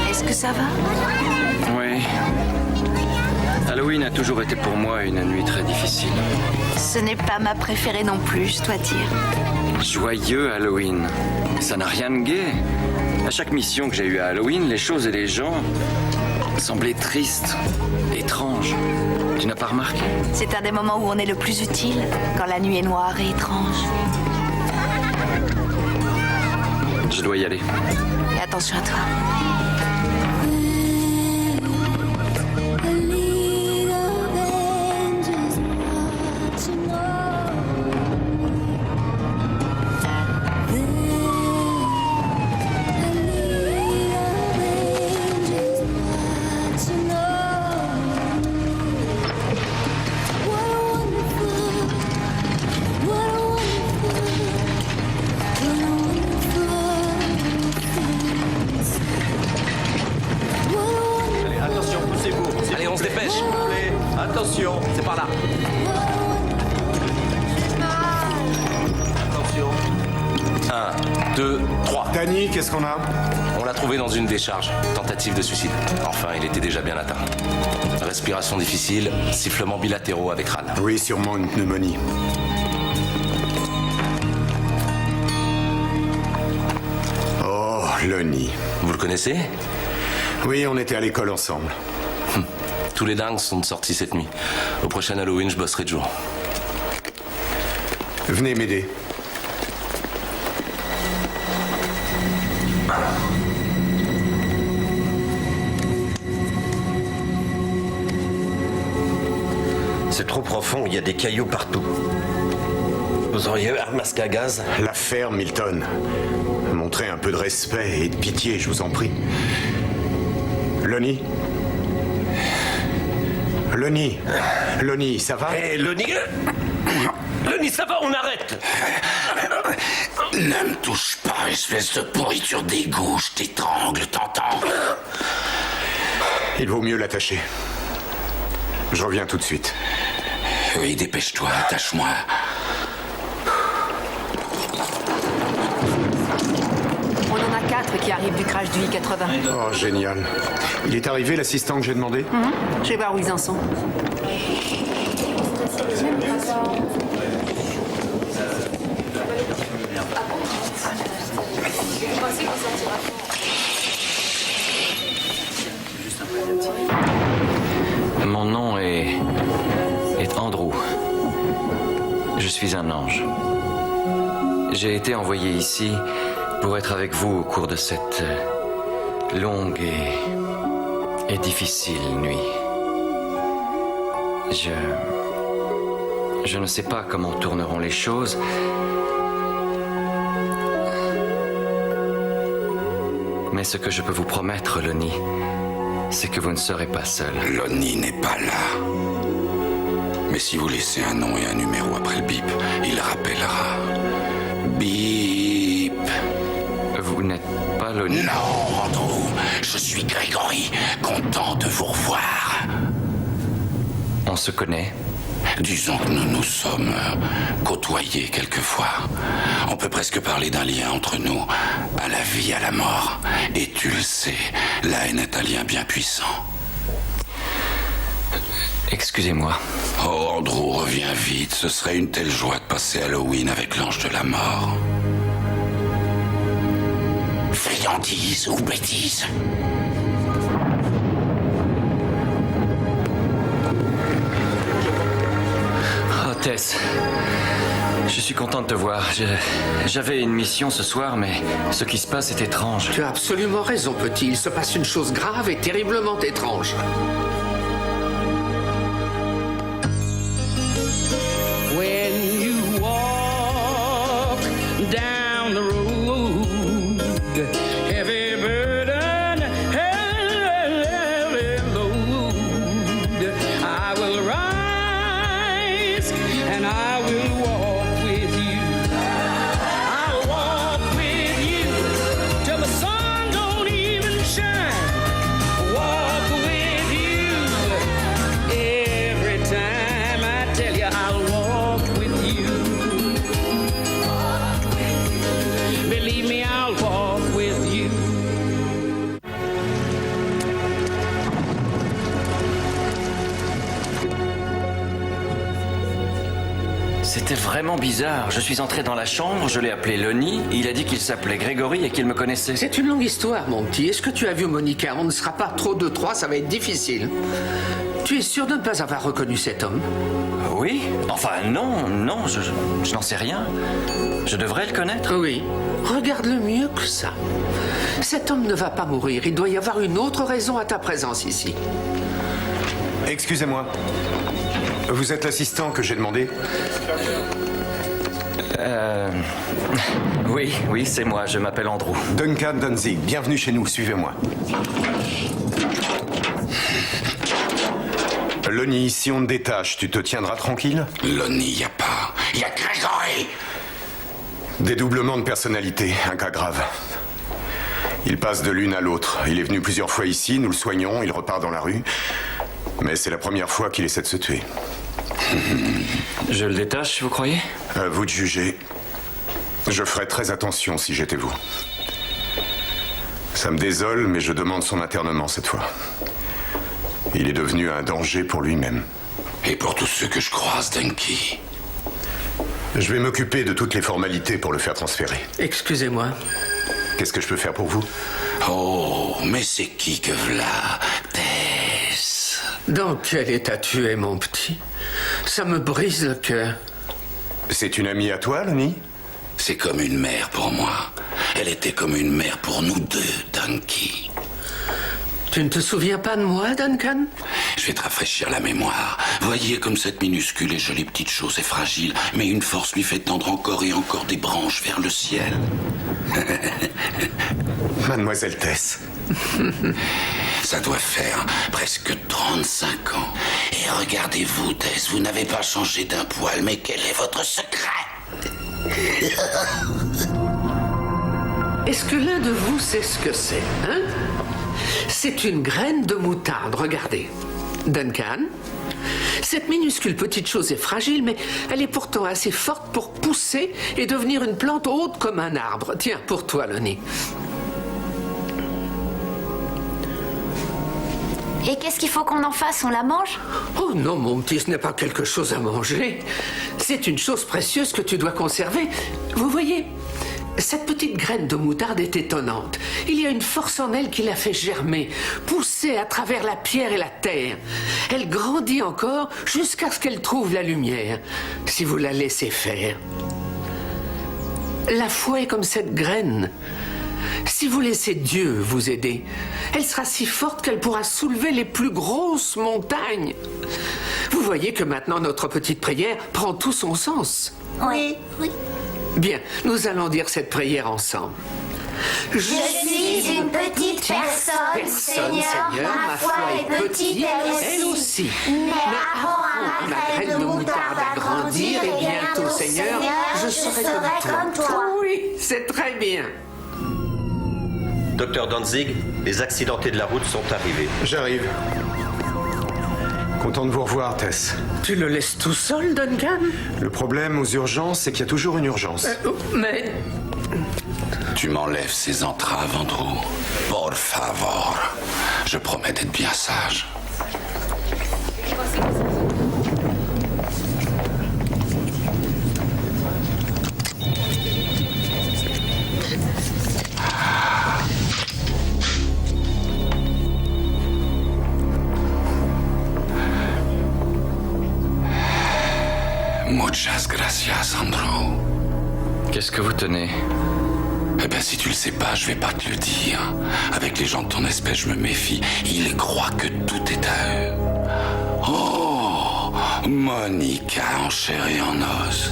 Est-ce que ça va? Oui. Halloween a toujours été pour moi une nuit très difficile. Ce n'est pas ma préférée non plus, je dois dire. Joyeux Halloween. Ça n'a rien de gai. À chaque mission que j'ai eue à Halloween, les choses et les gens semblaient tristes, étranges. Tu n'as pas remarqué? C'est un des moments où on est le plus utile, quand la nuit est noire et étrange. Je dois y aller. Et attention à toi. Attention, c'est par là. Attention. 1, 2, 3. Danny, qu'est-ce qu'on a? On l'a trouvé dans une décharge. Tentative de suicide. Enfin, il était déjà bien atteint. Respiration difficile, sifflements bilatéraux avec crâne. Oui, sûrement une pneumonie. Oh, Lonnie. Vous le connaissez? Oui, on était à l'école ensemble. Tous les dingues sont de sortie cette nuit. Au prochain Halloween, je bosserai de jour. Venez m'aider. C'est trop profond, il y a des cailloux partout. Vous auriez un masque à gaz? La ferme, Milton. Montrez un peu de respect et de pitié, je vous en prie. Lonnie? Lonnie, ça va? Hé, Lonnie, ça va, on arrête. Ne me touche pas, espèce de pourriture d'égout, je t'étrangle, t'entends? Il vaut mieux l'attacher. Je reviens tout de suite. Oui, dépêche-toi, attache-moi. On en a 4 qui arrivent du crash du I-80. Oh, génial. Il est arrivé, l'assistant que j'ai demandé? Je vais voir où ils en sont. Mon nom est Andrew. Je suis un ange. J'ai été envoyé ici pour être avec vous au cours de cette longue et difficile nuit. Je ne sais pas comment tourneront les choses. Mais ce que je peux vous promettre, Lonnie, c'est que vous ne serez pas seul. Lonnie n'est pas là. Mais si vous laissez un nom et un numéro après le bip, il rappellera. Bip. Vous n'êtes pas Lonnie? Non, Andrew, je suis Grégory, content de vous revoir. On se connaît? Disons que nous nous sommes côtoyés quelquefois. On peut presque parler d'un lien entre nous, à la vie, à la mort. Et tu le sais, la haine est un lien bien puissant. Excusez-moi. Oh, Andrew, reviens vite. Ce serait une telle joie de passer Halloween avec l'ange de la mort. Friandise ou bêtise? Oh, Tess. Je suis content de te voir. J'avais une mission ce soir, mais ce qui se passe est étrange. Tu as absolument raison, petit. Il se passe une chose grave et terriblement étrange. When you walk down the road, heavy burden, heavy load, I will rise and I will walk with you. I'll walk with you till the sun c'était vraiment bizarre. Je suis entré dans la chambre, je l'ai appelé Lonnie, il a dit qu'il s'appelait Grégory et qu'il me connaissait. C'est une longue histoire, mon petit. Est-ce que tu as vu Monica? On ne sera pas trop de trois, ça va être difficile. Tu es sûr de ne pas avoir reconnu cet homme? Oui? Enfin, non, je n'en sais rien. Je devrais le connaître? Oui. Regarde-le mieux que ça. Cet homme ne va pas mourir. Il doit y avoir une autre raison à ta présence ici. Excusez-moi. Vous êtes l'assistant que j'ai demandé? Oui, c'est moi, je m'appelle Andrew. Duncan Danzig, bienvenue chez nous, suivez-moi. Lonnie, si on te détache, tu te tiendras tranquille? Lonnie, y a pas. Y a Grégory. Dédoublement de personnalité, un cas grave. Il passe de l'une à l'autre. Il est venu plusieurs fois ici, nous le soignons, il repart dans la rue. Mais c'est la première fois qu'il essaie de se tuer. Je le détache, vous croyez? À vous de juger. Je ferai très attention si j'étais vous. Ça me désole, mais je demande son internement cette fois. Il est devenu un danger pour lui-même. Et pour tous ceux que je croise, Dunky. Je vais m'occuper de toutes les formalités pour le faire transférer. Excusez-moi. Qu'est-ce que je peux faire pour vous? Oh, mais c'est qui que v'là, Tess? Dans quel état tu es, mon petit? Ça me brise le cœur. C'est une amie à toi, Lonnie? C'est comme une mère pour moi. Elle était comme une mère pour nous deux, Dunky. Tu ne te souviens pas de moi, Duncan? Je vais te rafraîchir la mémoire. Voyez comme cette minuscule et jolie petite chose est fragile, mais une force lui fait tendre encore et encore des branches vers le ciel. Mademoiselle Tess. Ça doit faire presque 35 ans. Et regardez-vous, Tess, vous n'avez pas changé d'un poil, mais quel est votre secret? Est-ce que l'un de vous sait ce que c'est, hein? C'est une graine de moutarde, regardez. Duncan, cette minuscule petite chose est fragile, mais elle est pourtant assez forte pour pousser et devenir une plante haute comme un arbre. Tiens, pour toi, Lonnie. Et qu'est-ce qu'il faut qu'on en fasse? On la mange? Oh non, mon petit, ce n'est pas quelque chose à manger. C'est une chose précieuse que tu dois conserver. Vous voyez, cette petite graine de moutarde est étonnante. Il y a une force en elle qui la fait germer, pousser à travers la pierre et la terre. Elle grandit encore jusqu'à ce qu'elle trouve la lumière, si vous la laissez faire. La foi est comme cette graine. Si vous laissez Dieu vous aider, elle sera si forte qu'elle pourra soulever les plus grosses montagnes. Vous voyez que maintenant notre petite prière prend tout son sens. Oui. Bien, nous allons dire cette prière ensemble. Je suis une petite personne, Seigneur, ma foi est petite, elle aussi. Mais apprends à ma graine de moutarde à grandir et bientôt, Seigneur, je serai comme toi. Oui, c'est très bien. Docteur Danzig, les accidentés de la route sont arrivés. J'arrive. Content de vous revoir, Tess. Tu le laisses tout seul, Duncan? Le problème aux urgences, c'est qu'il y a toujours une urgence. Mais... Tu m'enlèves ces entraves, Andrew. Por favor. Je promets d'être bien sage. Muchas gracias, Andrew. Qu'est-ce que vous tenez? Eh ben, si tu le sais pas, je vais pas te le dire. Avec les gens de ton espèce, je me méfie. Ils croient que tout est à eux. Oh, Monica en chair et en os.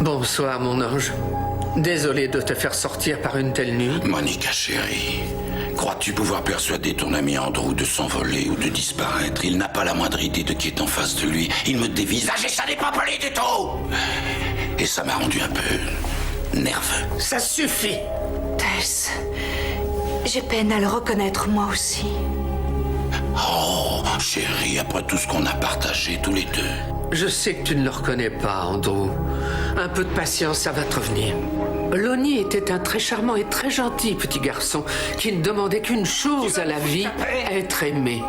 Bonsoir, mon ange. Désolé de te faire sortir par une telle nuit. Monica chérie, crois-tu pouvoir persuader ton ami Andrew de s'envoler ou de disparaître? Il n'a pas la moindre idée de qui est en face de lui. Il me dévisage et ça n'est pas poli du tout. Et ça m'a rendu un peu nerveux. Ça suffit. Tess, j'ai peine à le reconnaître moi aussi. Oh, chérie, après tout ce qu'on a partagé tous les deux. Je sais que tu ne le reconnais pas, Andrew. Un peu de patience, ça va te revenir. Lonnie était un très charmant et très gentil petit garçon qui ne demandait qu'une chose à la vie, être aimé.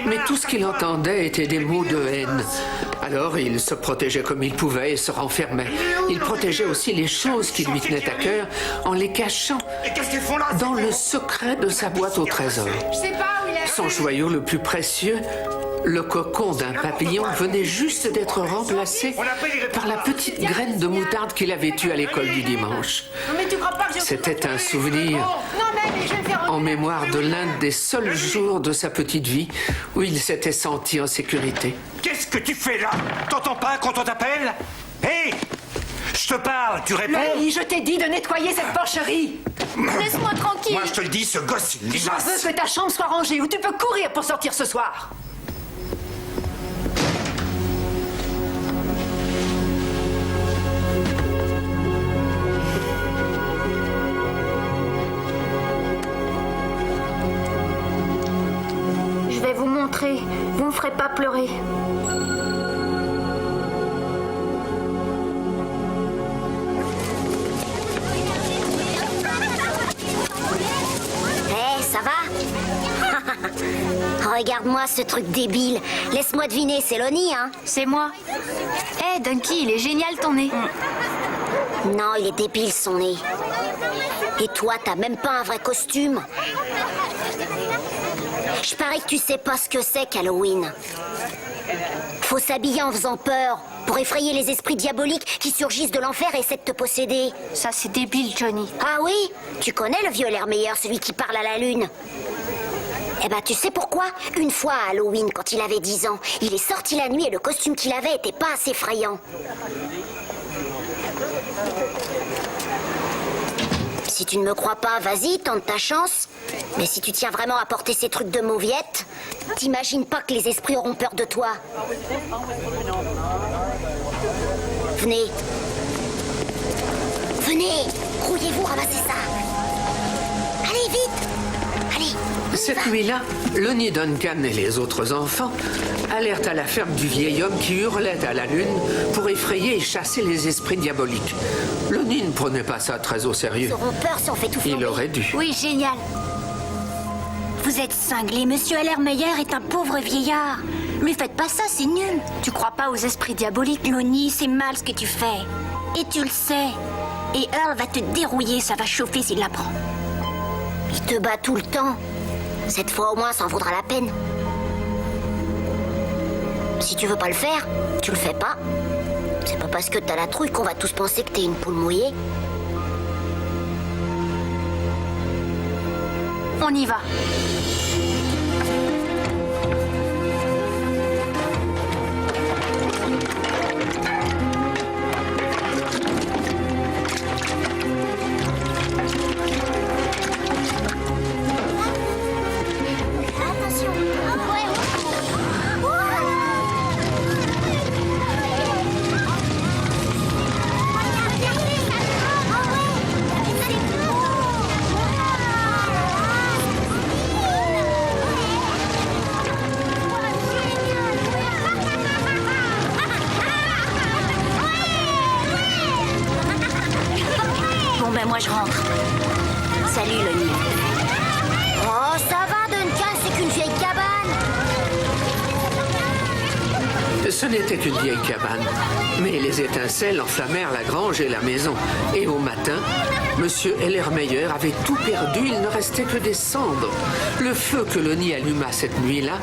Mais tout ce qu'il entendait étaient des mots de haine. Alors il se protégeait comme il pouvait et se renfermait. Il protégeait aussi les choses qui lui tenaient à cœur en les cachant dans le secret de sa boîte au trésor. Son joyau le plus précieux, le cocon d'un papillon, venait juste d'être remplacé par la petite graine de moutarde qu'il avait eue à l'école du dimanche. C'était un souvenir en mémoire de l'un des seuls jours de sa petite vie où il s'était senti en sécurité. Qu'est-ce que tu fais là? T'entends pas quand on t'appelle? Hé! Je te parle, tu réponds? Lenny, je t'ai dit de nettoyer cette porcherie. Laisse-moi tranquille. Moi je te le dis, ce gosse, il Je veux que ta chambre soit rangée ou tu peux courir pour sortir ce soir. Je vais vous montrer. Vous me ferez pas pleurer. Hé, ça va? Regarde-moi ce truc débile. Laisse-moi deviner, c'est Lonnie, hein? C'est moi. Hé, Dunky, il est génial ton nez. Non, il est débile son nez. Et toi, t'as même pas un vrai costume. Je parie que tu sais pas ce que c'est qu'Halloween. Faut s'habiller en faisant peur pour effrayer les esprits diaboliques qui surgissent de l'enfer et essaient de te posséder. Ça, c'est débile, Johnny. Ah oui? Tu connais le vieux Lermeilleur, celui qui parle à la lune? Eh ben, tu sais pourquoi? Une fois à Halloween, quand il avait 10 ans, il est sorti la nuit et le costume qu'il avait était pas assez effrayant. Si tu ne me crois pas, vas-y, tente ta chance. Mais si tu tiens vraiment à porter ces trucs de mauviette, t'imagines pas que les esprits auront peur de toi. Venez. Venez, grouillez-vous, ramassez ça. Allez, vite. Allez. Cette nuit-là, Lonnie Duncan et les autres enfants allèrent à la ferme du vieil homme qui hurlait à la lune pour effrayer et chasser les esprits diaboliques. Lonnie ne prenait pas ça très au sérieux. Ils auront peur si on fait tout flamber. Il aurait dû. Oui, génial. Vous êtes cinglés, monsieur Lermeilleur est un pauvre vieillard. Lui faites pas ça, c'est nul. Tu crois pas aux esprits diaboliques? Lonnie, c'est mal ce que tu fais. Et tu le sais. Et Earl va te dérouiller, ça va chauffer s'il l'apprend. Il te bat tout le temps. Cette fois au moins, ça en vaudra la peine. Si tu veux pas le faire, tu le fais pas. C'est pas parce que t'as la trouille qu'on va tous penser que t'es une poule mouillée. On y va. Moi je rentre. Salut, Lonnie. Oh, ça va, Duncan, c'est qu'une vieille cabane. Ce n'était qu'une vieille cabane, mais les étincelles enflammèrent la grange et la maison. Et au matin, Monsieur Lermeilleur avait tout perdu, il ne restait que des cendres. Le feu que Lonnie alluma cette nuit-là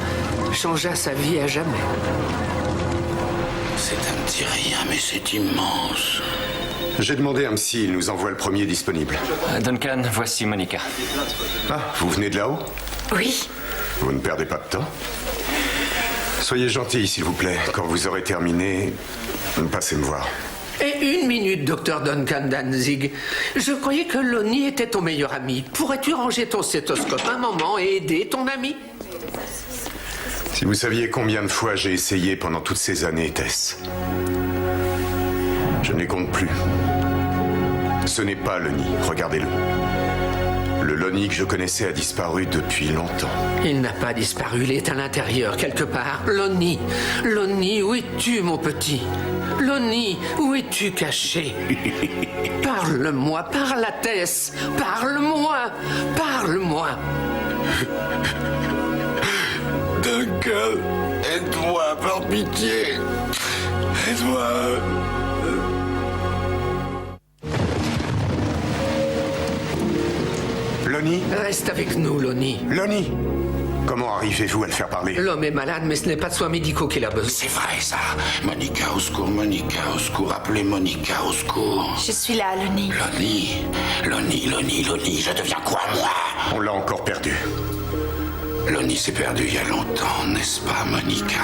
changea sa vie à jamais. C'est un petit rien, mais c'est immense. J'ai demandé à Psy, il nous envoie le premier disponible. Duncan, voici Monica. Ah, vous venez de là-haut? Oui. Vous ne perdez pas de temps? Soyez gentil, s'il vous plaît. Quand vous aurez terminé, passez me voir. Et une minute, docteur Duncan Danzig. Je croyais que Lonnie était ton meilleur ami. Pourrais-tu ranger ton stéthoscope un moment et aider ton ami? Si vous saviez combien de fois j'ai essayé pendant toutes ces années, Tess. Je ne les compte plus. Ce n'est pas Lonnie, regardez-le. Le Lonnie que je connaissais a disparu depuis longtemps. Il n'a pas disparu, il est à l'intérieur, quelque part. Lonnie, Lonnie, où es-tu, mon petit? Lonnie, où es-tu caché? Parle-moi, parle à Tess. Parle-moi, parle-moi. Duncan, aide-moi par pitié. tais-toi. Lonnie? Reste avec nous, Lonnie. Lonnie! Comment arrivez-vous à le faire parler? L'homme est malade, mais ce n'est pas de soins médicaux qu'il a besoin. C'est vrai, ça. Monica, au secours, appelez Monica, au secours. Je suis là, Lonnie. Lonnie, je deviens quoi, moi? On l'a encore perdu. Lonnie s'est perdue il y a longtemps, n'est-ce pas, Monica?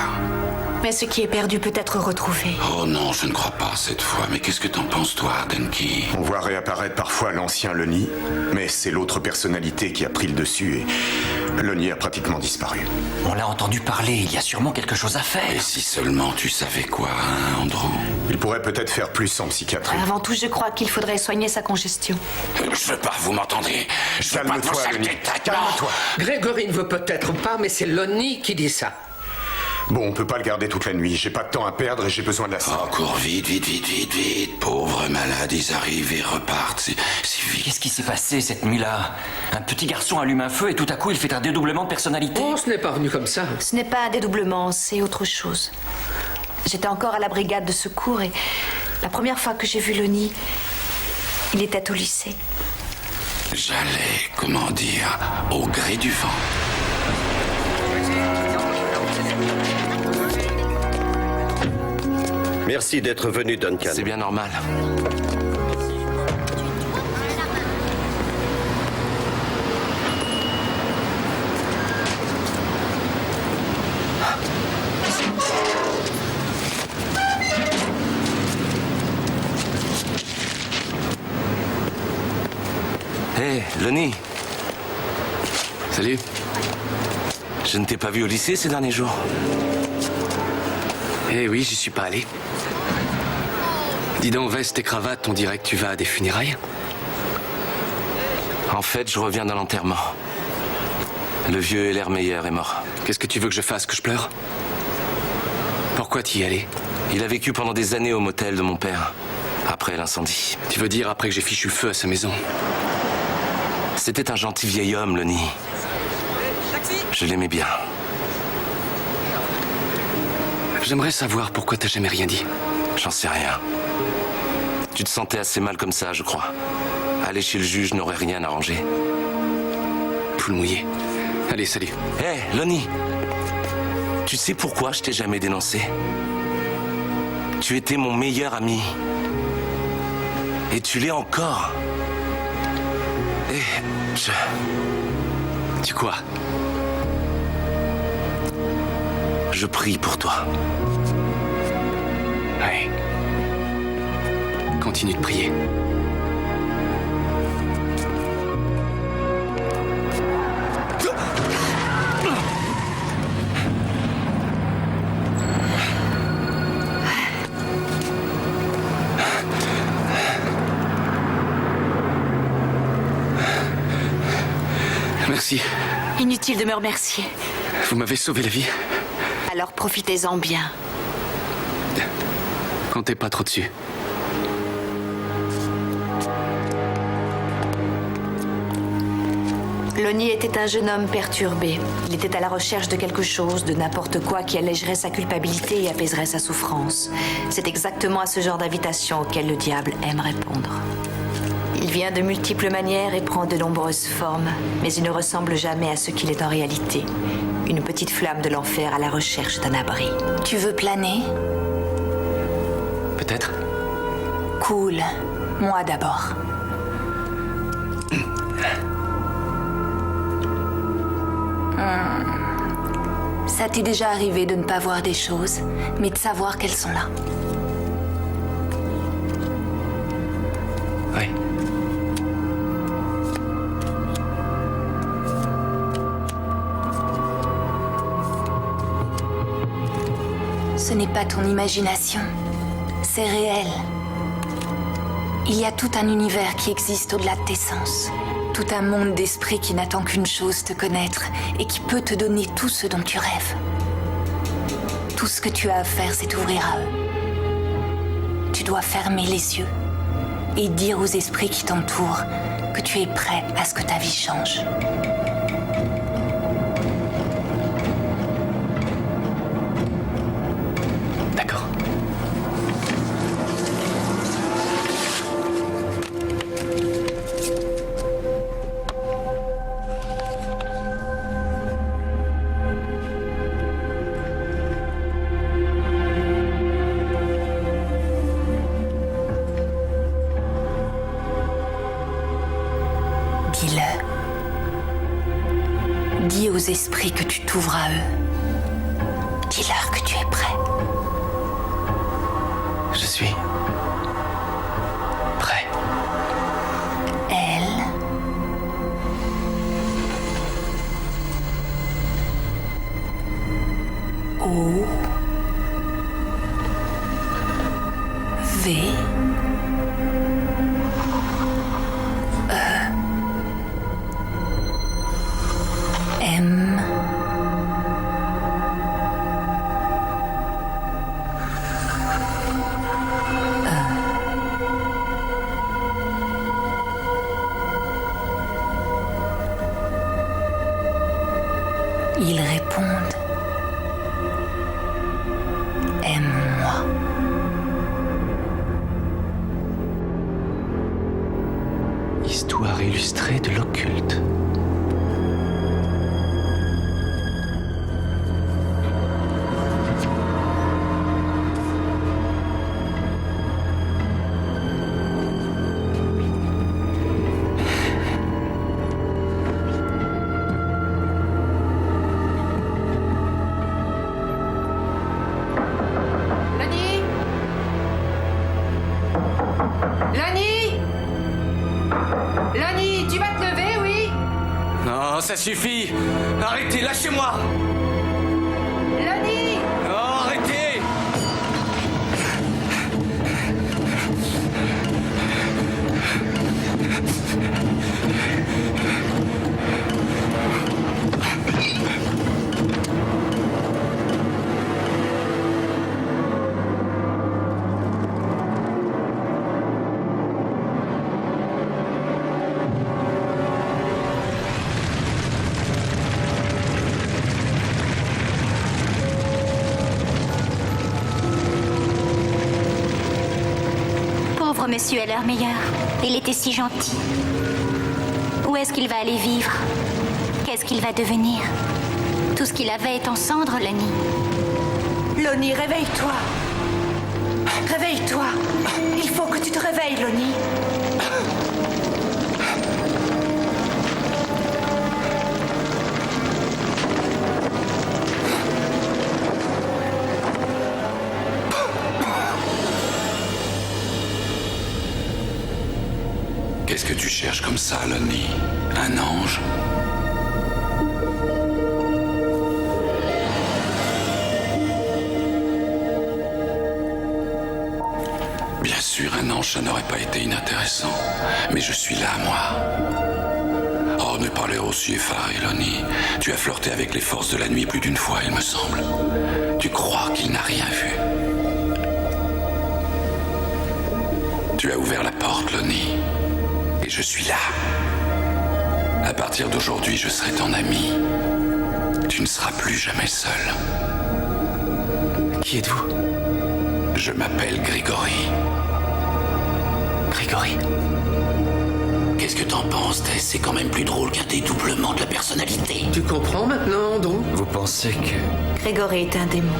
Mais ce qui est perdu peut être retrouvé. Oh non, je ne crois pas cette fois. Mais qu'est-ce que t'en penses, toi, Denki? On voit réapparaître parfois l'ancien Lonnie, mais c'est l'autre personnalité qui a pris le dessus et Lonnie a pratiquement disparu. On l'a entendu parler, il y a sûrement quelque chose à faire. Et si seulement tu savais quoi, hein, Andrew? Il pourrait peut-être faire plus en psychiatrie. Avant tout, je crois qu'il faudrait soigner sa congestion. Je veux pas, vous m'entendez? Je veux pas de vos saletés de traitement. Calme-toi. Grégory ne veut peut-être pas, mais c'est Lonnie qui dit ça. Bon, on peut pas le garder toute la nuit. J'ai pas de temps à perdre et j'ai besoin de la salle. Oh, cours vite. Pauvres malades, ils arrivent et repartent. C'est vite. Qu'est-ce qui s'est passé cette nuit-là? Un petit garçon allume un feu et tout à coup il fait un dédoublement de personnalité. Oh, ce n'est pas venu comme ça. Ce n'est pas un dédoublement, c'est autre chose. J'étais encore à la brigade de secours et la première fois que j'ai vu Lonnie, il était au lycée. J'allais, comment dire, au gré du vent. Merci d'être venu, Duncan. C'est bien normal. Hé, Lonnie. Salut. Je ne t'ai pas vu au lycée ces derniers jours. Eh oui, j'y suis pas allé. Dis donc, veste et cravate, on dirait que tu vas à des funérailles. En fait, je reviens d'un enterrement. Le vieux Heller Meyer est mort. Qu'est-ce que tu veux que je fasse, que je pleure? Pourquoi t'y es allé? Il a vécu pendant des années au motel de mon père, après l'incendie. Tu veux dire après que j'ai fichu le feu à sa maison? C'était un gentil vieil homme, Lonnie. Je l'aimais bien. J'aimerais savoir pourquoi t'as jamais rien dit. J'en sais rien. Tu te sentais assez mal comme ça, je crois. Aller chez le juge n'aurait rien arrangé. Poule mouillée. Allez, salut. Hé, Lonnie. Tu sais pourquoi je t'ai jamais dénoncé? Tu étais mon meilleur ami. Et tu l'es encore. Et Tu quoi? Je prie pour toi. Ouais. Continue de prier. Merci. Inutile de me remercier. Vous m'avez sauvé la vie. Alors profitez-en bien. Comptez pas trop dessus. Lonnie était un jeune homme perturbé. Il était à la recherche de quelque chose, de n'importe quoi qui allégerait sa culpabilité et apaiserait sa souffrance. C'est exactement à ce genre d'invitation auquel le diable aime répondre. Il vient de multiples manières et prend de nombreuses formes, mais il ne ressemble jamais à ce qu'il est en réalité. Une petite flamme de l'enfer à la recherche d'un abri. Tu veux planer? Peut-être. Cool. Moi d'abord. Ça t'est déjà arrivé de ne pas voir des choses, mais de savoir qu'elles sont là. Oui. Ce n'est pas ton imagination, c'est réel. Il y a tout un univers qui existe au-delà de tes sens. Tout un monde d'esprit qui n'attend qu'une chose, te connaître, et qui peut te donner tout ce dont tu rêves. Tout ce que tu as à faire, c'est t'ouvrir à eux. Tu dois fermer les yeux et dire aux esprits qui t'entourent que tu es prêt à ce que ta vie change. D'accord. Dis aux esprits que tu t'ouvres à eux. Dis-leur que tu es prêt. Je suis prêt. Elle. O. V. M. Ils répondent. Aime-moi. Histoire illustrée de l'occulte. Lonnie, tu vas te lever, oui? Non, ça suffit. Arrêtez, lâchez-moi. Lonnie! Non, arrêtez. Pauvre monsieur à l'heure meilleure. Il était si gentil. Où est-ce qu'il va aller vivre? Qu'est-ce qu'il va devenir? Tout ce qu'il avait est en cendres, Lonnie. Lonnie, réveille-toi. Réveille-toi. Il faut que tu te réveilles, Lonnie. Qu'est-ce que tu cherches comme ça, Lonnie? Un ange? Bien sûr, un ange, ça n'aurait pas été inintéressant. Mais je suis là, moi. Oh, ne pas l'air aussi effaré, Lonnie. Tu as flirté avec les forces de la nuit plus d'une fois, il me semble. Tu crois qu'il n'a rien vu. Tu as ouvert la porte, Lonnie. Et je suis là. À partir d'aujourd'hui, je serai ton ami. Tu ne seras plus jamais seul. Qui êtes-vous? Je m'appelle Grégory. Grégory? Qu'est-ce que t'en penses, Tess? C'est quand même plus drôle qu'un dédoublement de la personnalité. Tu comprends maintenant, Andrew? Vous pensez que... Grégory est un démon.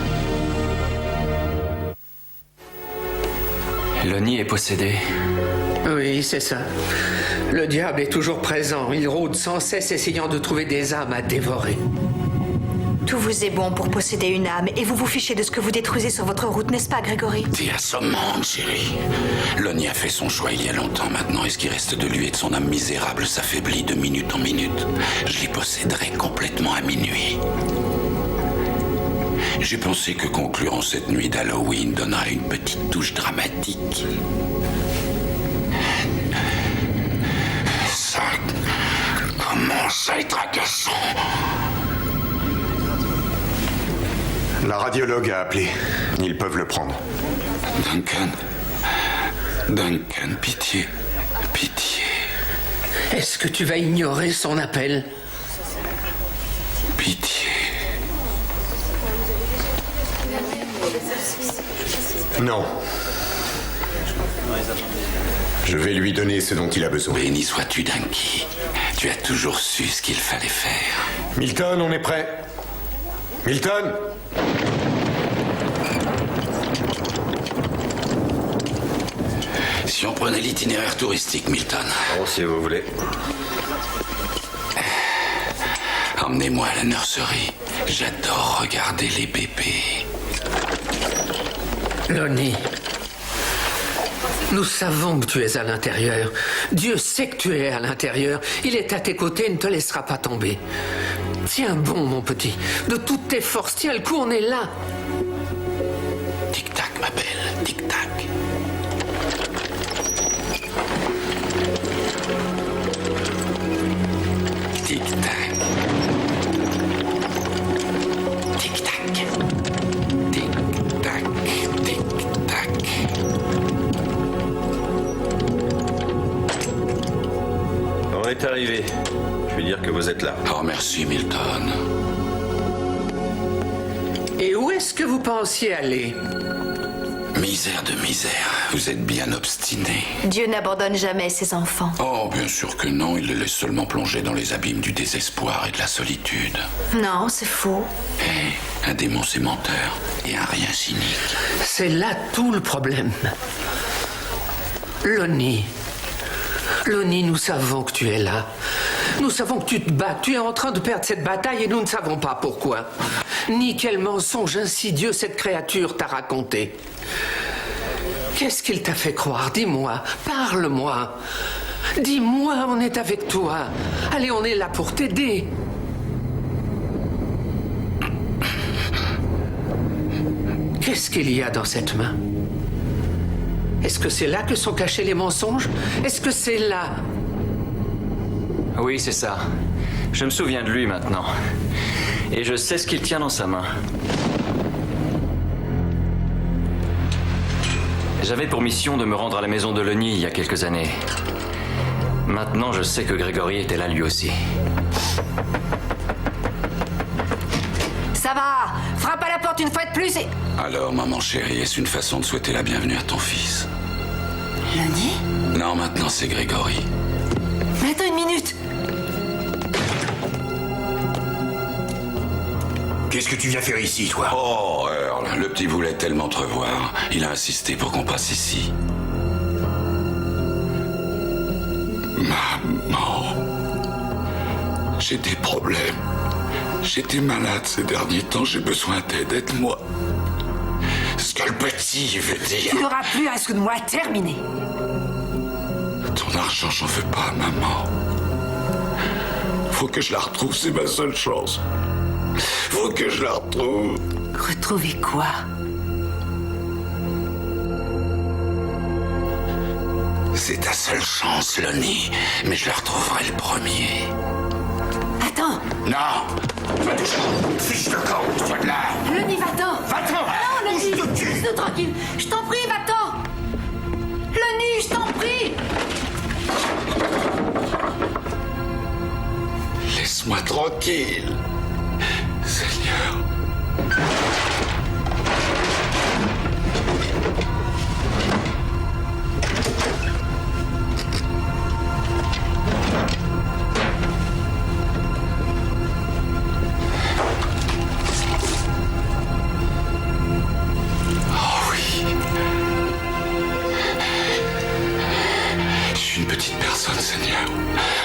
Lonnie est possédée? Oui, c'est ça. Le diable est toujours présent. Il rôde sans cesse essayant de trouver des âmes à dévorer. Tout vous est bon pour posséder une âme et vous vous fichez de ce que vous détruisez sur votre route, n'est-ce pas, Grégory? T'es assommante, chérie. Lonnie a fait son choix il y a longtemps maintenant et ce qui reste de lui et de son âme misérable s'affaiblit de minute en minute. Je les posséderai complètement à minuit. J'ai pensé que conclure en cette nuit d'Halloween donnerait une petite touche dramatique. Ça commence à être agaçant. La radiologue a appelé. Ils peuvent le prendre. Duncan, pitié. Pitié. Est-ce que tu vas ignorer son appel? Pitié. Non. Je vais lui donner ce dont il a besoin. Béni sois-tu, Dunky. Tu as toujours su ce qu'il fallait faire. Milton, on est prêt. Milton! Si on prenait l'itinéraire touristique, Milton. Bon, si vous voulez. Emmenez-moi à la nurserie. J'adore regarder les bébés. Lonnie, nous savons que tu es à l'intérieur. Dieu sait que tu es à l'intérieur. Il est à tes côtés et ne te laissera pas tomber. Tiens bon, mon petit. De toutes tes forces, tiens le coup, on est là. Tic-tac, ma belle, tic-tac. Tic-tac. Tic-tac. Tic-tac. Tic-tac. On est arrivé. Je vais dire que vous êtes là. Oh, merci, Milton. Et où est-ce que vous pensiez aller? Misère de misère, vous êtes bien obstiné. Dieu n'abandonne jamais ses enfants. Oh, bien sûr que non, il les laisse seulement plonger dans les abîmes du désespoir et de la solitude. Non, c'est faux. Un démon c'est menteur et un rien cynique. C'est là tout le problème. Lonnie. Lonnie, nous savons que tu es là. Nous savons que tu te bats, que tu es en train de perdre cette bataille et nous ne savons pas pourquoi. Ni quel mensonge insidieux cette créature t'a raconté. Qu'est-ce qu'il t'a fait croire? Dis-moi, parle-moi. Dis-moi, on est avec toi. Allez, on est là pour t'aider. Qu'est-ce qu'il y a dans cette main? Est-ce que c'est là que sont cachés les mensonges? Est-ce que c'est là? Oui, c'est ça. Je me souviens de lui maintenant. Et je sais ce qu'il tient dans sa main. J'avais pour mission de me rendre à la maison de Lonnie il y a quelques années. Maintenant, je sais que Grégory était là lui aussi. Ça va! Frappe à la porte une fois de plus et... Alors, maman chérie, est-ce une façon de souhaiter la bienvenue à ton fils? Lonnie? Non, maintenant c'est Grégory. Mais attends une minute! Qu'est-ce que tu viens faire ici, toi? Oh, Earl, le petit voulait tellement te revoir. Il a insisté pour qu'on passe ici. Maman, j'ai des problèmes. J'étais malade ces derniers temps, j'ai besoin d'aide, aide-moi. Ce que le petit veut dire. Tu n'auras plus un sou de moi, terminé. Ton argent, j'en veux pas, maman. Faut que je la retrouve, c'est ma seule chance. Faut que je la retrouve. Retrouver quoi? C'est ta seule chance, Lonnie. Mais je la retrouverai le premier. Attends! Non! Va toucher! Fiche de camp, toi de là! Lonnie, va-t'en! Va-t'en! Non, Lonnie! Laisse-nous tranquille! Je t'en prie, va-t'en! Lonnie, je t'en prie! Laisse-moi tranquille, Seigneur. Oh oui. Je suis une petite personne, Seigneur.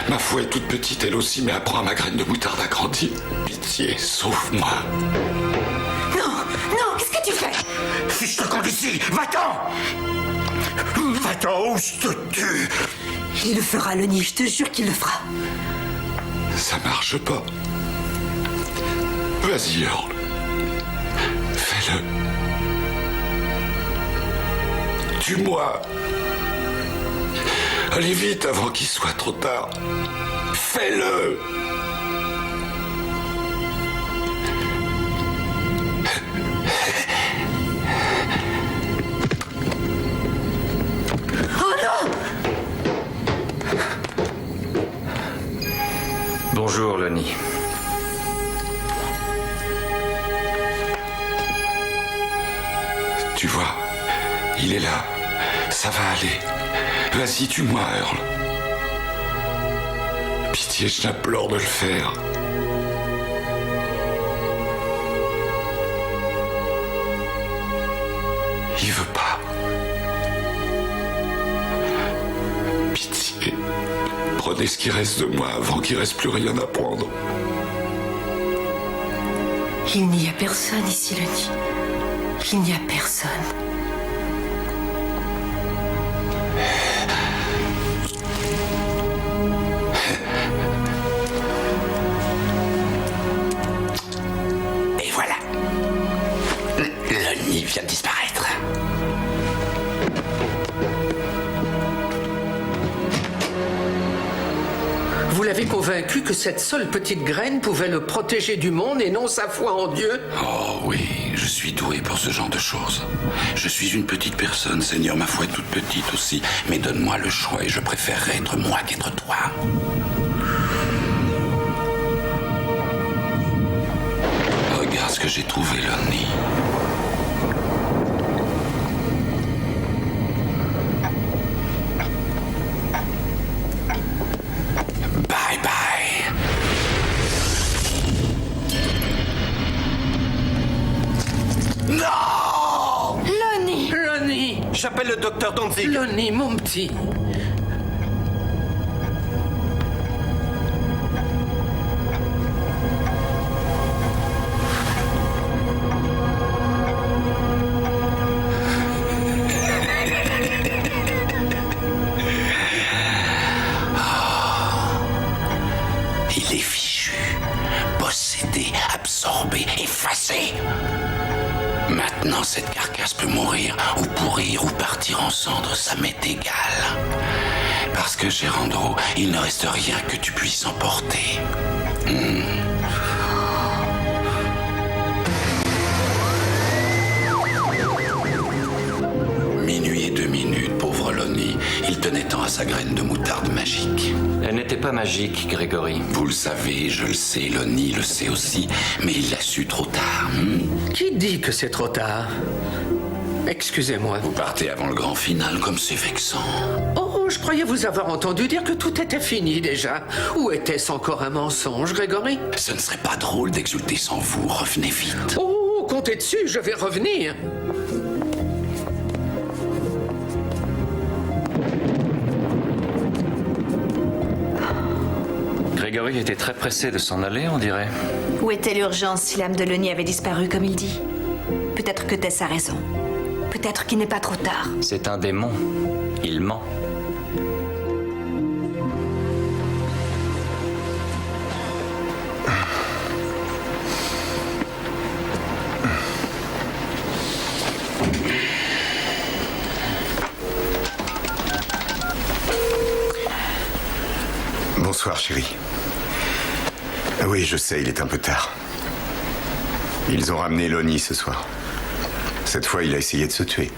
Ma foi est toute petite, elle aussi, mais apprends à ma graine de moutarde à grandir. Pitié, sauve-moi. Non! Non! Qu'est-ce que tu fais? Fiche de camp d'ici! Va-t'en! Va-t'en ou je te tue! Il le fera, Lonnie, je te jure qu'il le fera. Ça marche pas. Vas-y, Earl. Fais-le. Tue-moi. Allez vite avant qu'il soit trop tard. Fais-le. Oh non! Bonjour, Lonnie. Tu vois, il est là. Ça va aller. Vas-y, tue-moi, Earl. Pitié, je t'implore de le faire. Il veut pas. Pitié. Prenez ce qui reste de moi avant qu'il reste plus rien à prendre. Il n'y a personne ici, Lonnie. Il n'y a personne. Et voilà. Lonnie vient de disparaître. Vous l'avez convaincu que cette seule petite graine pouvait le protéger du monde et non sa foi en Dieu? Oh oui, je suis doué pour ce genre de choses. Je suis une petite personne, Seigneur, ma foi est toute petite aussi. Mais donne-moi le choix et je préférerais être moi qu'être toi. Regarde ce que j'ai trouvé, Lonnie. Bye bye. Non! Lonnie! Lonnie! J'appelle le docteur Danzig. Lonnie, mon petit. Il est fichu, possédé, absorbé, effacé. Maintenant, cette carcasse peut mourir, ou pourrir, ou partir en cendres, ça m'est égal. Parce que, Gérandro, il ne reste rien que tu puisses emporter. Minuit et 2 minutes, pauvre Lonnie. Il tenait tant à sa graine de moutarde magique. Elle n'était pas magique, Grégory. Vous le savez, je le sais, Lonnie le sait aussi, mais il l'a su trop tard. Qui dit que c'est trop tard? Excusez-moi. Vous partez avant le grand final, comme c'est vexant. Oh, je croyais vous avoir entendu dire que tout était fini déjà. Ou était-ce encore un mensonge, Grégory? Ce ne serait pas drôle d'exulter sans vous, revenez vite. Oh, comptez dessus, je vais revenir. Grégory était très pressé de s'en aller, on dirait. Où était l'urgence si l'âme de Lonnie avait disparu, comme il dit? Peut-être que Tess a raison. Peut-être qu'il n'est pas trop tard. C'est un démon. Il ment. Bonsoir, chérie. Oui, je sais, il est un peu tard. Ils ont ramené Lonnie ce soir. Cette fois, il a essayé de se tuer.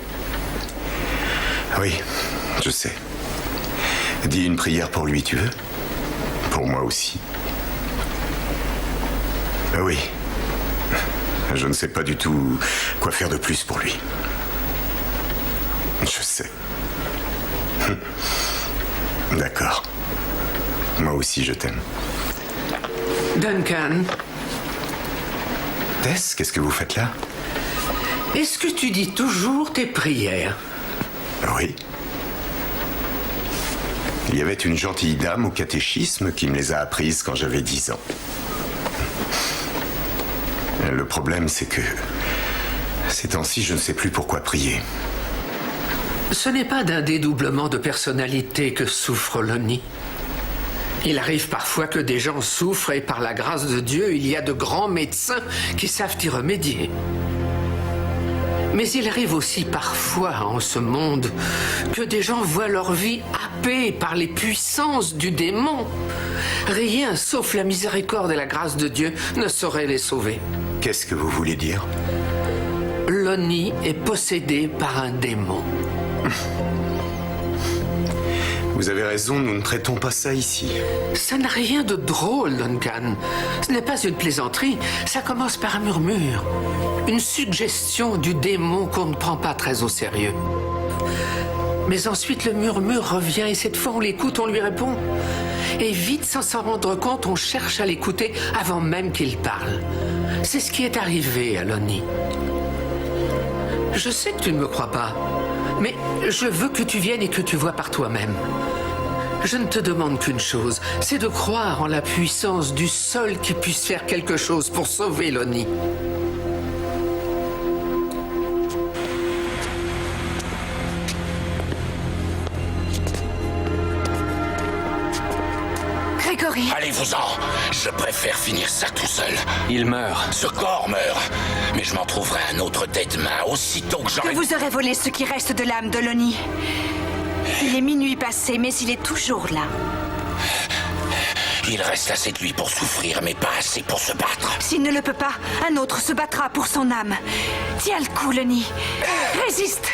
Oui, je sais. Dis une prière pour lui, tu veux? Pour moi aussi. Oui. Je ne sais pas du tout quoi faire de plus pour lui. Je sais. D'accord. Moi aussi, je t'aime. Duncan. Tess, qu'est-ce que vous faites là? Est-ce que tu dis toujours tes prières? Oui. Il y avait une gentille dame au catéchisme qui me les a apprises quand j'avais 10 ans. Le problème, c'est que ces temps-ci, je ne sais plus pourquoi prier. Ce n'est pas d'un dédoublement de personnalité que souffre Lonnie. Il arrive parfois que des gens souffrent et par la grâce de Dieu, il y a de grands médecins qui savent y remédier. Mais il arrive aussi parfois en ce monde que des gens voient leur vie happée par les puissances du démon. Rien, sauf la miséricorde et la grâce de Dieu, ne saurait les sauver. Qu'est-ce que vous voulez dire? Lonnie est possédée par un démon. Vous avez raison, nous ne traitons pas ça ici. Ça n'a rien de drôle, Duncan. Ce n'est pas une plaisanterie. Ça commence par un murmure. Une suggestion du démon qu'on ne prend pas très au sérieux. Mais ensuite, le murmure revient et cette fois, on l'écoute, on lui répond. Et vite, sans s'en rendre compte, on cherche à l'écouter avant même qu'il parle. C'est ce qui est arrivé à Lonnie. Je sais que tu ne me crois pas, mais je veux que tu viennes et que tu vois par toi-même. Je ne te demande qu'une chose, c'est de croire en la puissance du seul qui puisse faire quelque chose pour sauver Lonnie. Grégory. Allez-vous-en. Je préfère finir ça tout seul. Il meurt. Ce corps meurt. Mais je m'en trouverai un autre Deadman aussitôt que j'aurai... Que vous aurez volé ce qui reste de l'âme de Lonnie. Il est minuit passé, mais il est toujours là. Il reste assez de lui pour souffrir, mais pas assez pour se battre. S'il ne le peut pas, un autre se battra pour son âme. Tiens le coup, Lonnie. Résiste.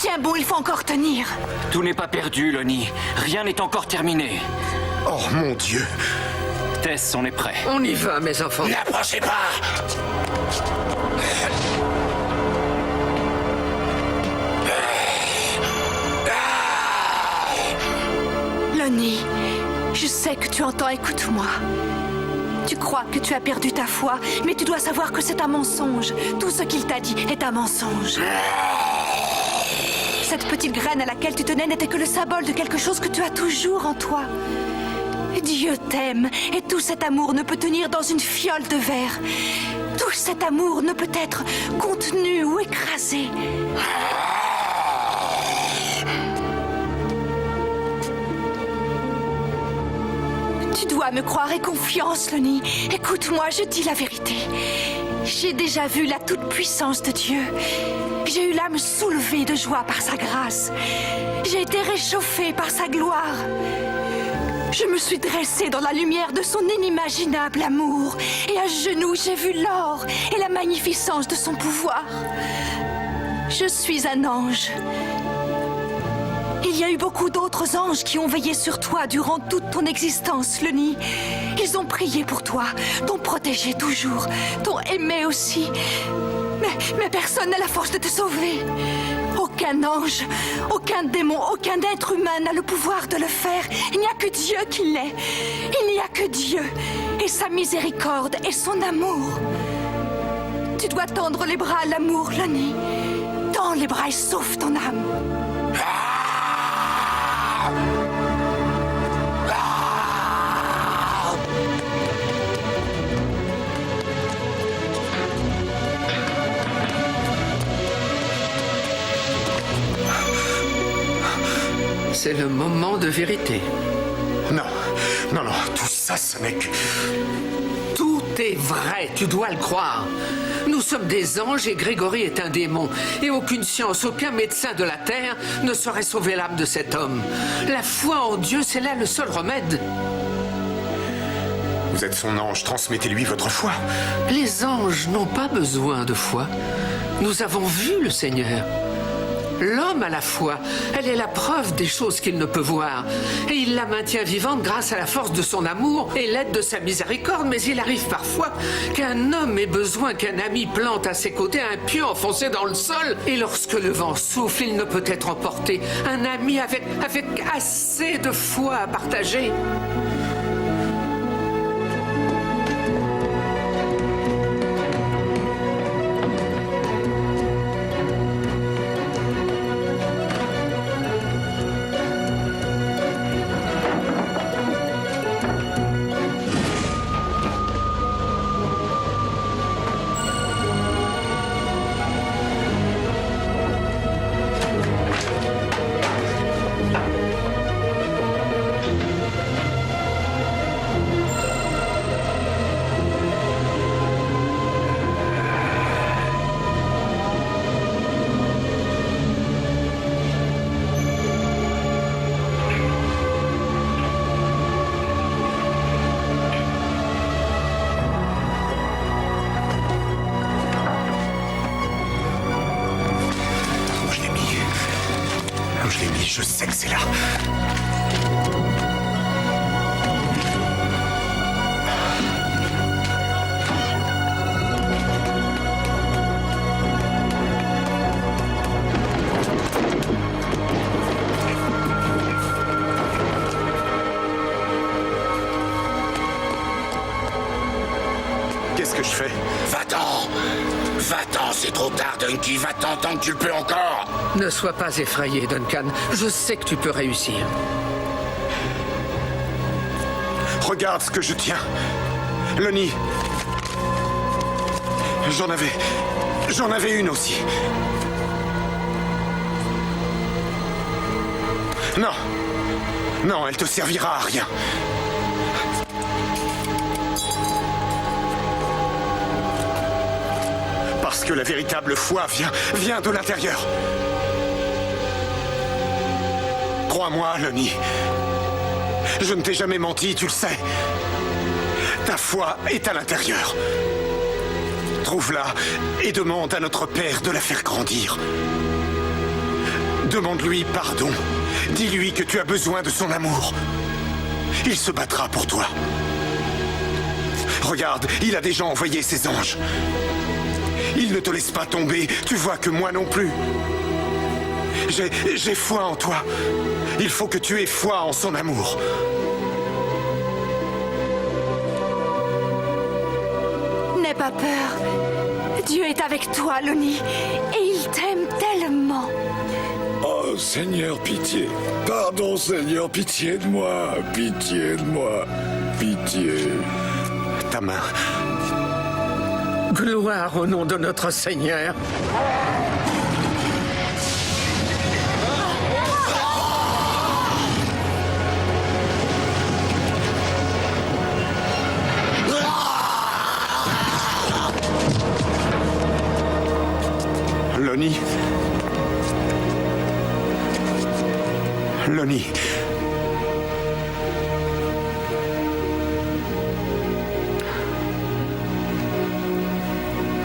Tiens bon, il faut encore tenir. Tout n'est pas perdu, Lonnie. Rien n'est encore terminé. Oh mon Dieu. Tess, on est prêt. On y va, mes enfants. N'approchez pas. Lonnie, je sais que tu entends, écoute-moi. Tu crois que tu as perdu ta foi, mais tu dois savoir que c'est un mensonge. Tout ce qu'il t'a dit est un mensonge. Cette petite graine à laquelle tu tenais n'était que le symbole de quelque chose que tu as toujours en toi. Dieu t'aime, et tout cet amour ne peut tenir dans une fiole de verre. Tout cet amour ne peut être contenu ou écrasé. Tu dois me croire et confiance, Lonnie. Écoute-moi, je dis la vérité. J'ai déjà vu la toute-puissance de Dieu. J'ai eu l'âme soulevée de joie par sa grâce. J'ai été réchauffée par sa gloire. Je me suis dressée dans la lumière de son inimaginable amour. Et à genoux, j'ai vu l'or et la magnificence de son pouvoir. Je suis un ange. Il y a eu beaucoup d'autres anges qui ont veillé sur toi durant toute ton existence, Lonnie. Ils ont prié pour toi, t'ont protégé toujours, t'ont aimé aussi. Mais personne n'a la force de te sauver. Aucun ange, aucun démon, aucun être humain n'a le pouvoir de le faire. Il n'y a que Dieu qui l'est. Il n'y a que Dieu et sa miséricorde et son amour. Tu dois tendre les bras à l'amour, Lonnie. Tends les bras et sauve ton âme. C'est le moment de vérité. Non, tout ça, ce n'est que... Tout est vrai, tu dois le croire. Nous sommes des anges et Grégory est un démon. Et aucune science, aucun médecin de la terre ne saurait sauver l'âme de cet homme. La foi en Dieu, c'est là le seul remède. Vous êtes son ange, transmettez-lui votre foi. Les anges n'ont pas besoin de foi. Nous avons vu le Seigneur. L'homme a la foi. Elle est la preuve des choses qu'il ne peut voir. Et il la maintient vivante grâce à la force de son amour et l'aide de sa miséricorde. Mais il arrive parfois qu'un homme ait besoin qu'un ami plante à ses côtés un pieu enfoncé dans le sol. Et lorsque le vent souffle, il ne peut être emporté. Un ami avec assez de foi à partager. Je sais que c'est là. Qu'est-ce que je fais? Va-t'en! Va-t'en, c'est trop tard, Dunky. Va-t'en tant que tu le peux encore. Ne sois pas effrayé, Duncan. Je sais que tu peux réussir. Regarde ce que je tiens. Le nid. J'en avais une aussi. Non. Non, elle te servira à rien. Parce que la véritable foi vient de l'intérieur. Crois-moi, Lenny. Je ne t'ai jamais menti, tu le sais. Ta foi est à l'intérieur. Trouve-la et demande à notre Père de la faire grandir. Demande-lui pardon. Dis-lui que tu as besoin de son amour. Il se battra pour toi. Regarde, il a déjà envoyé ses anges. Il ne te laisse pas tomber, tu vois que moi non plus. J'ai foi en toi. Il faut que tu aies foi en son amour. N'aie pas peur. Dieu est avec toi, Lenny. Et il t'aime tellement. Oh, Seigneur, pitié. Pardon, Seigneur, pitié de moi. Pitié de moi. Pitié. Ta main. Gloire au nom de notre Seigneur. Lenny. Lenny.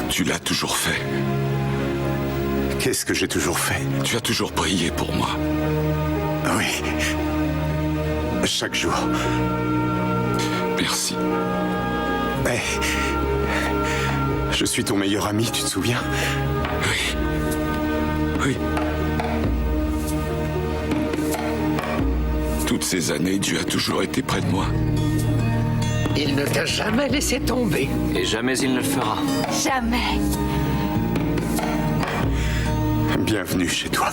Tu l'as toujours fait. Qu'est-ce que j'ai toujours fait? Tu as toujours prié pour moi. Oui. Chaque jour. Merci. Mais... je suis ton meilleur ami, tu te souviens? Oui. Oui. Toutes ces années, Dieu a toujours été près de moi. Il ne t'a jamais laissé tomber. Et jamais il ne le fera. Jamais. Bienvenue chez toi.